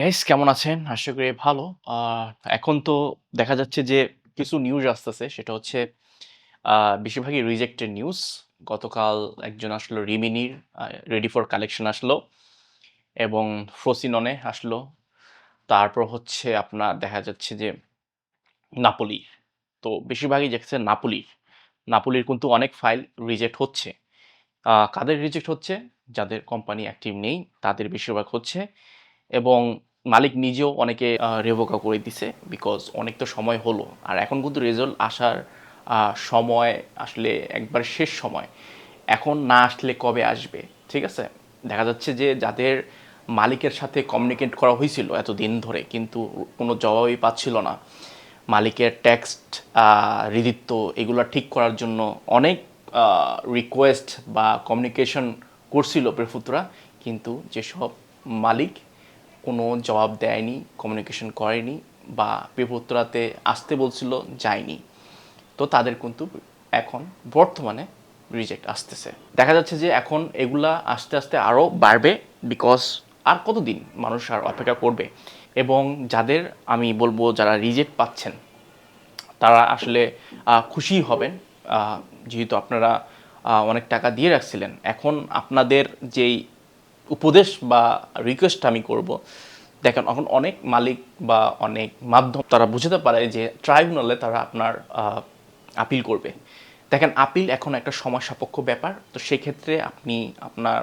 Guys কেমন আছেন? আশা করি ভালো। আ এখন তো দেখা যাচ্ছে যে কিছু নিউজ আসতেছে সেটা হচ্ছে আ বেশিরভাগই রিজেক্টেড নিউজ। গতকাল একজন আসলো রিমিনির রেডি ফর কালেকশন আসলো এবং ফ্রোসিননে আসলো। তারপর হচ্ছে আপনার দেখা যাচ্ছে যে নাপোলি। তো বেশিরভাগই দেখছে নাপোলির। নাপোলির কিন্তু অনেক ফাইল রিজেক্ট হচ্ছে। কাদের রিজেক্ট হচ্ছে? যাদের কোম্পানি অ্যাক্টিভ নেই তাদের বেশিরভাগ হচ্ছে এবং মালিক নিজেও অনেকে রেভোকা করে দিছে বিকজ অনেক তো সময় হলো। আর এখন কিন্তু রেজাল্ট আসার সময় আসলে একবার শেষ সময়। এখন না আসলে কবে আসবে? ঠিক আছে? দেখা যাচ্ছে যে যাদের মালিকের সাথে কমিউনিকেট করা হয়েছিল এতদিন ধরে কিন্তু কোনো জবাবই পাচ্ছিল না। মালিকের টেক্সট হৃদিত্ব এগুলো ঠিক করার জন্য অনেক রিকোয়েস্ট বা কমিউনিকেশন করছিল প্রেফুতরা, কিন্তু যেসব মালিক কোনো জবাব দেয়নি, কমিউনিকেশন করেনি বা প্রেফুতরাতে আসতে বলছিল যায়নি, তো তাদের কিন্তু এখন বর্তমানে রিজেক্ট আসতেছে। দেখা যাচ্ছে যে এখন এগুলা আস্তে আস্তে আরও বাড়বে বিকজ আর কতদিন মানুষ আর অপেক্ষা করবে। এবং যাদের আমি বলবো যারা রিজেক্ট পাচ্ছেন তারা আসলে খুশি হবেন, যেহেতু আপনারা অনেক টাকা দিয়ে রাখছিলেন। এখন আপনাদের যেই উপদেশ বা রিকোয়েস্ট আমি করব, দেখেন এখন অনেক মালিক বা অনেক মাধ্যম তারা বুঝতে পারে যে ট্রাইব্যুনালে তারা আপনার আপিল করবে। দেখেন আপিল এখন একটা সময় সাপেক্ষ ব্যাপার, তো সেক্ষেত্রে আপনি আপনার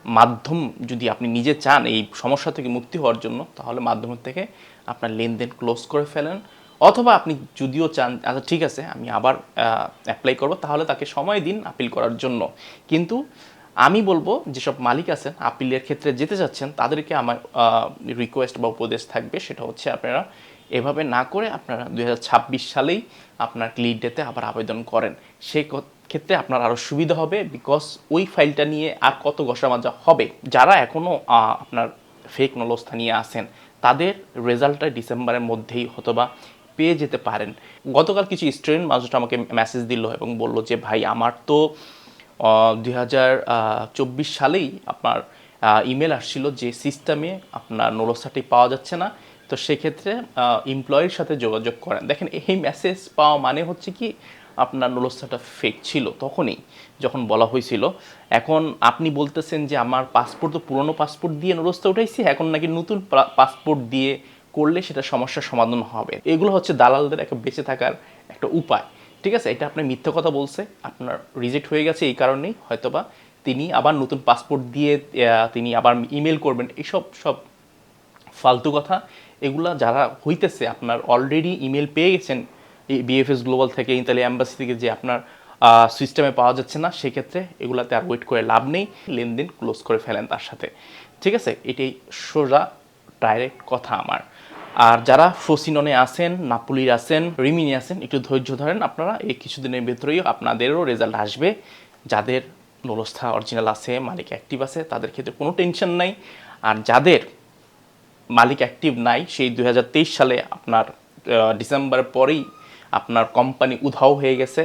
মাধ্যম যদি আপনি নিজে চান এই সমস্যা থেকে মুক্তি হওয়ার জন্য, তাহলে মাধ্যমের থেকে আপনার লেনদেন ক্লোজ করে ফেলেন। অথবা আপনি যদিও চান আচ্ছা ঠিক আছে আমি আবার অ্যাপ্লাই করব, তাহলে তাকে সময় দিন আপিল করার জন্য। কিন্তু আমি বলবো যেসব মালিক আছেন আপিলের ক্ষেত্রে যেতে চাচ্ছেন তাদেরকে আমার রিকোয়েস্ট বা উপদেশ থাকবে, সেটা হচ্ছে আপনারা এভাবে না করে আপনারা 2026 সালেই আপনার ক্লিন ডেতে আবার আবেদন করেন। সেই ক্ষেত্রে আপনার আরও সুবিধা হবে বিকজ ওই ফাইলটা নিয়ে আর কত ঘষা মাজা হবে। যারা এখনও আপনার ফেক নলস্থা নিয়ে আসেন তাদের রেজাল্টটা ডিসেম্বরের মধ্যেই হয়তোবা পেয়ে যেতে পারেন। গতকাল কিছু স্টুডেন্ট মানুষটা আমাকে মেসেজ দিল এবং বলল যে ভাই আমার তো 2024 সালেই আপনার ইমেল আসছিল যে সিস্টেমে আপনার নলস্থাটি পাওয়া যাচ্ছে না, তো সেক্ষেত্রে এমপ্লয়ির সাথে যোগাযোগ করেন। দেখেন এই মেসেজ পাওয়া মানে হচ্ছে কি আপনার নলস্থাটা ফেক ছিল তখনই যখন বলা হয়েছিল। এখন আপনি বলতেছেন যে আমার পাসপোর্ট তো পুরনো পাসপোর্ট দিয়ে নলস্থা উঠাইছি, এখন নাকি নতুন পাসপোর্ট দিয়ে করলে সেটা সমস্যার সমাধান হবে। এগুলো হচ্ছে দালালদের একটা বেঁচে থাকার একটা উপায়। ঠিক আছে, এটা আপনি মিথ্যা কথা বলছে, আপনার রিজেক্ট হয়ে গেছে এই কারণেই হয়তোবা তিনি আবার নতুন পাসপোর্ট দিয়ে তিনি আবার ইমেল করবেন, এইসব সব ফালতু কথা। এগুলা যারা হইতেছে আপনার অলরেডি ইমেল পেয়ে গেছেন বিএফএস গ্লোবাল থেকে, ইতালি অ্যাম্বাসি থেকে যে আপনার সিস্টেমে পাওয়া যাচ্ছে না, সেক্ষেত্রে এগুলাতে আর ওয়েট করে লাভ নেই, লেনদেন ক্লোজ করে ফেলেন তার সাথে। ঠিক আছে, এটাই সোজা ডাইরেক্ট কথা আমার। আর যারা ফ্রোসিননে আছেন, নাপুলির আছেন, রিমিনি আছেন, একটু ধৈর্য ধরেন, আপনারা এই কিছুদিনের ভেতরেই আপনাদেরও রেজাল্ট আসবে। যাদের নলস্থা অরিজিনাল আছে, মালিক অ্যাক্টিভ আছে, তাদের ক্ষেত্রে কোনো টেনশন নাই। আর যাদের মালিক অ্যাক্টিভ নাই, সেই 2023 সালে আপনার ডিসেম্বরের পরেই আপনার কোম্পানি উধাও হয়ে গেছে।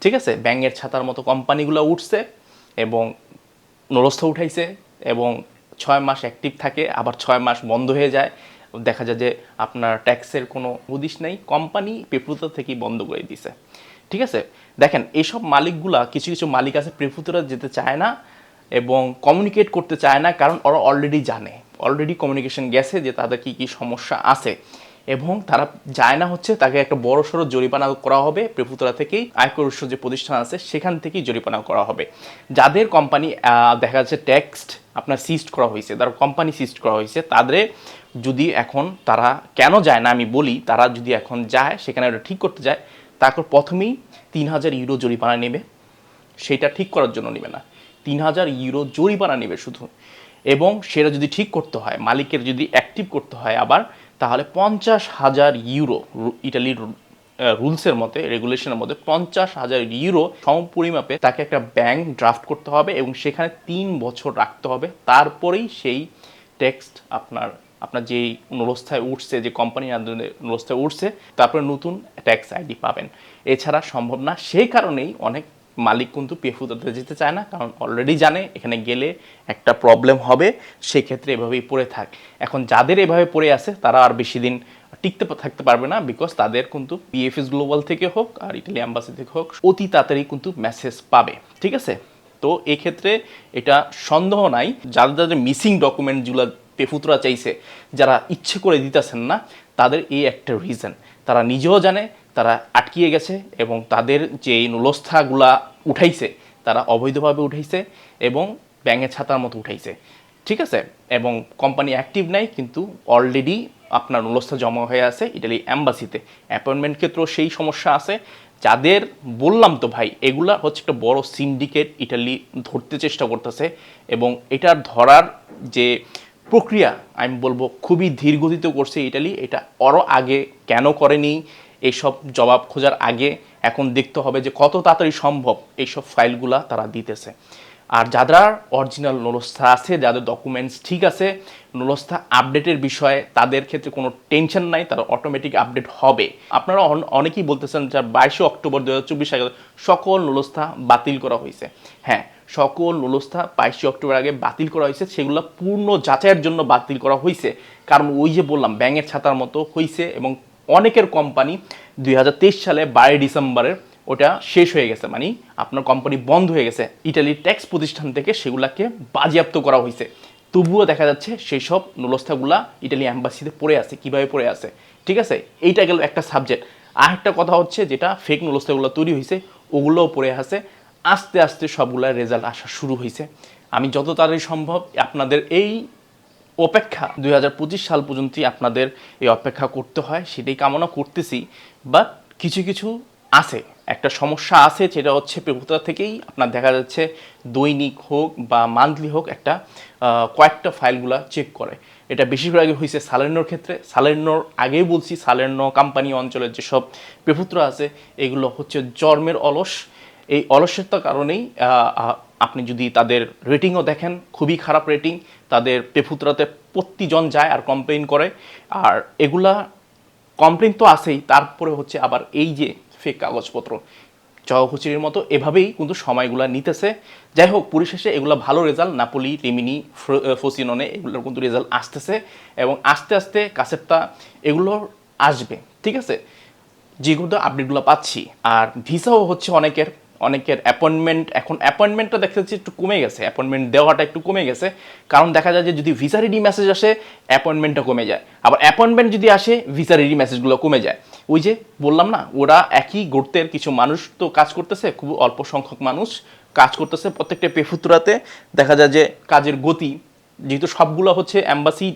ঠিক আছে, ব্যাঙের ছাতার মতো কোম্পানিগুলো উঠছে এবং নরস্থ উঠাইছে এবং 6 মাস অ্যাক্টিভ থাকে, আবার 6 মাস বন্ধ হয়ে যায়। দেখা যায় যে আপনার ট্যাক্সের কোনো হদিশ নেই, কোম্পানি পেপ্রুতা থেকেই বন্ধ করে দিছে। ঠিক আছে, দেখেন এইসব মালিকগুলা, কিছু কিছু মালিক আছে প্রেফুতরা যেতে চায় না এবং কমিউনিকেট করতে চায় না, কারণ ওরা অলরেডি জানে, অলরেডি কমিউনিকেশন গেছে যে তাদের কী কী সমস্যা আছে এবং তারা যায় না হচ্ছে তাকে একটা বড় সড়ো জরিমানা করা হবে প্রেফুতরা থেকেই, আয়কর উৎস যে প্রতিষ্ঠান আছে সেখান থেকেই জরিমানা করা হবে। যাদের কোম্পানি দেখা যাচ্ছে ট্যাক্সড আপনার সিস্ট করা হয়েছে, তার কোম্পানি সিস্ট করা হয়েছে, তাদের যদি এখন তারা কেন যায় না আমি বলি, তারা যদি এখন যায় সেখানে ওটা ঠিক করতে যায়, তারপর প্রথমেই 3,000 ইউরো জরিমানা নেবে। সেটা ঠিক করার জন্য নেবে না, 3,000 ইউরো জরিমানা নেবে শুধু। এবং সেটা যদি ঠিক করতে হয়, মালিকের যদি অ্যাক্টিভ করতে হয় আবার, তাহলে 50,000 ইউরো, ইটালির রুলসের মতে, রেগুলেশনের মধ্যে 50,000 ইউরো সমপরিমাপে তাকে একটা ব্যাংক ড্রাফট করতে হবে এবং সেখানে 3 বছর রাখতে হবে। তারপরেই সেই টেক্সট আপনার আপনার যেই নরস্থায় উঠছে, যে কোম্পানির আন্দোলনে নরস্থায় উঠছে, তারপরে নতুন ট্যাক্স আইডি পাবেন। এছাড়া সম্ভব না। সেই কারণেই অনেক মালিক কিন্তু পেফুতাতে যেতে চায় না, কারণ অলরেডি জানে এখানে গেলে একটা প্রবলেম হবে, সেই ক্ষেত্রে এভাবেই পড়ে থাক। এখন যাদের এভাবে পড়ে আছে তারা আর বেশি দিন থাকতে পারবে না, বিকজ তাদের কিন্তু পিএফএস গ্লোবাল থেকে হোক আর ইটালি অ্যাম্বাসি থেকে হোক অতি তাড়াতাড়ি কিন্তু মেসেজ পাবে, ঠিক আছে। তো এক্ষেত্রে এটা সন্দেহ নাই, যাদের যাদের মিসিং ডকুমেন্টগুলো পেফুতরা চাইছে, যারা ইচ্ছে করে দিতেছেন না, তাদের এই একটা রিজন, তারা নিজেও জানে তারা আটকিয়ে গেছে এবং তাদের যে নুলস্থাগুলা উঠাইছে তারা অবৈধভাবে উঠাইছে এবং ব্যাঙের ছাতার মতো উঠাইছে, ঠিক আছে। এবং কোম্পানি অ্যাক্টিভ নাই, কিন্তু অলরেডি আপনার নুলস্থা জমা হয়ে আছে ইটালি অ্যাম্বাসিতে। অ্যাপয়েন্টমেন্ট ক্ষেত্রেও সেই সমস্যা আছে। যাদের বললাম তো ভাই, এগুলা হচ্ছে একটা বড় সিন্ডিকেট ইটালি ধরতে চেষ্টা করতেছে, এবং এটার ধরার যে প্রক্রিয়া আমি বলবো খুবই ধীর গতিতে করছে ইটালি। এটা আরও আগে কেন করেনি এইসব জবাব খোঁজার আগে এখন দেখতে হবে যে কত তাড়াতাড়ি সম্ভব এইসব ফাইলগুলা তারা দিতেছে। আর যারা অরিজিনাল নুলস্থা আছে, যাদের ডকুমেন্টস ঠিক আছে, নুলস্থা আপডেটের বিষয়ে তাদের ক্ষেত্রে কোনো টেনশন নাই, তারা অটোমেটিক আপডেট হবে। আপনারা অনেকেই বলতেছেন যে 22 অক্টোবর 2024 সালে সকল নুলস্থা বাতিল করা হয়েছে। হ্যাঁ, সকল নুলস্থা 22 অক্টোবর আগে বাতিল করা হয়েছে, সেগুলো পূর্ণ যাচাইয়ের জন্য বাতিল করা হয়েছে। কারণ ওই যে বললাম ব্যাঙের ছাতার মতো হয়েছে, এবং অনেকের কোম্পানি 2023 সালে 22 ডিসেম্বরের ওটা শেষ হয়ে গেছে, মানে আপনার কোম্পানি বন্ধ হয়ে গেছে, ইটালির ট্যাক্স প্রতিষ্ঠান থেকে সেগুলাকে বাজেয়াপ্ত করা হয়েছে। তবুও দেখা যাচ্ছে সেই সব নুলস্থাগুলা ইটালি অ্যাম্বাসিতে পড়ে আছে। কিভাবে পড়ে আছে, ঠিক আছে, এইটা গেল একটা সাবজেক্ট। আর একটা কথা হচ্ছে যেটা ফেক নুলস্থাগুলো তৈরি হয়েছে ওগুলোও পড়ে আছে। আস্তে আস্তে সবগুলার রেজাল্ট আসা শুরু হয়েছে। আমি যত তাড়াতাড়ি সম্ভব আপনাদের এই অপেক্ষা 2025 সাল পর্যন্তই আপনাদের এই অপেক্ষা করতে হয়, সেটাই কামনা করতেছি। বাট কিছু কিছু আছে, একটা সমস্যা আছে, যেটা হচ্ছে পেপুতা থেকেই আপনার দেখা যাচ্ছে দৈনিক হোক বা মান্থলি হোক একটা কয়েকটা ফাইলগুলা চেক করে। এটা বেশিরভাগই হয়েছে সালের্নোর ক্ষেত্রে। সালের্নোর আগেই বলছি, সালের্নো কোম্পানি অঞ্চলের যেসব পেপুত্র আছে এগুলো হচ্ছে জন্মের অলস। এই অলসতার কারণেই আপনি যদি তাদের রেটিংও দেখেন, খুবই খারাপ রেটিং। তাদের পেফুতরাতে প্রতিজন যায় আর কমপ্লেন করে। আর এগুলা কমপ্লেন তো আছেই, তারপরে হচ্ছে আবার এই যে ফেক কাগজপত্র জগহুচির মতো এভাবেই কিন্তু সময়গুলো নিতেছে। যাই হোক, পরিশেষে এগুলো ভালো রেজাল্ট, নাপোলি, রিমিনি, ফ্রোসিনোনে এগুলোর কিন্তু রেজাল্ট আসতেছে, এবং আস্তে আস্তে কাসেপ্তা এগুলো আসবে, ঠিক আছে, যেগুলো আপডেটগুলো পাচ্ছি। আর ভিসাও হচ্ছে অনেকের অ্যাপয়েন্টমেন্ট, এখন অ্যাপয়েন্টমেন্টটা দেখা যাচ্ছে একটু কমে গেছে, অ্যাপয়েন্টমেন্ট দেওয়াটা একটু কমে গেছে। কারণ দেখা যায় যে যদি ভিসা রেডি মেসেজ আসে অ্যাপয়েন্টমেন্টটা কমে যায়, আবার অ্যাপয়েন্টমেন্ট যদি আসে ভিসা রেডি মেসেজগুলো কমে যায়। ওই যে বললাম না, ওরা একই গর্তের কিছু মানুষ তো কাজ করতেছে, খুব অল্প সংখ্যক মানুষ কাজ করতেছে প্রত্যেকটা পেফুতুরাতে। দেখা যায় যে কাজের গতি, যেহেতু সবগুলো হচ্ছে অ্যাম্বাসি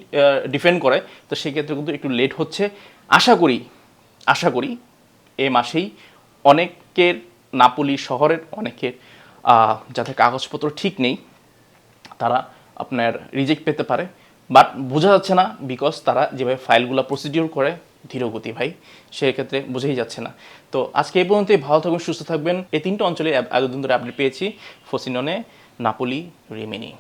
ডিফেন্ড করে, তো সেক্ষেত্রে কিন্তু একটু লেট হচ্ছে। আশা করি এ মাসেই অনেকের, নাপোলি শহরের অনেকের যাদের কাগজপত্র ঠিক নেই তারা আপনার রিজেক্ট পেতে পারে। বাট বোঝা যাচ্ছে না, বিকজ তারা যেভাবে ফাইলগুলো প্রসিডিওর করে ধীরগতি ভাই, সেক্ষেত্রে বোঝাই যাচ্ছে না। তো আজকে এই পর্যন্তই। ভালো থাকবেন, সুস্থ থাকবেন। এই তিনটা অঞ্চলে এতদিন ধরে আপডেট পেয়েছি: ফ্রোসিনোনে, নাপোলি, রিমিনি।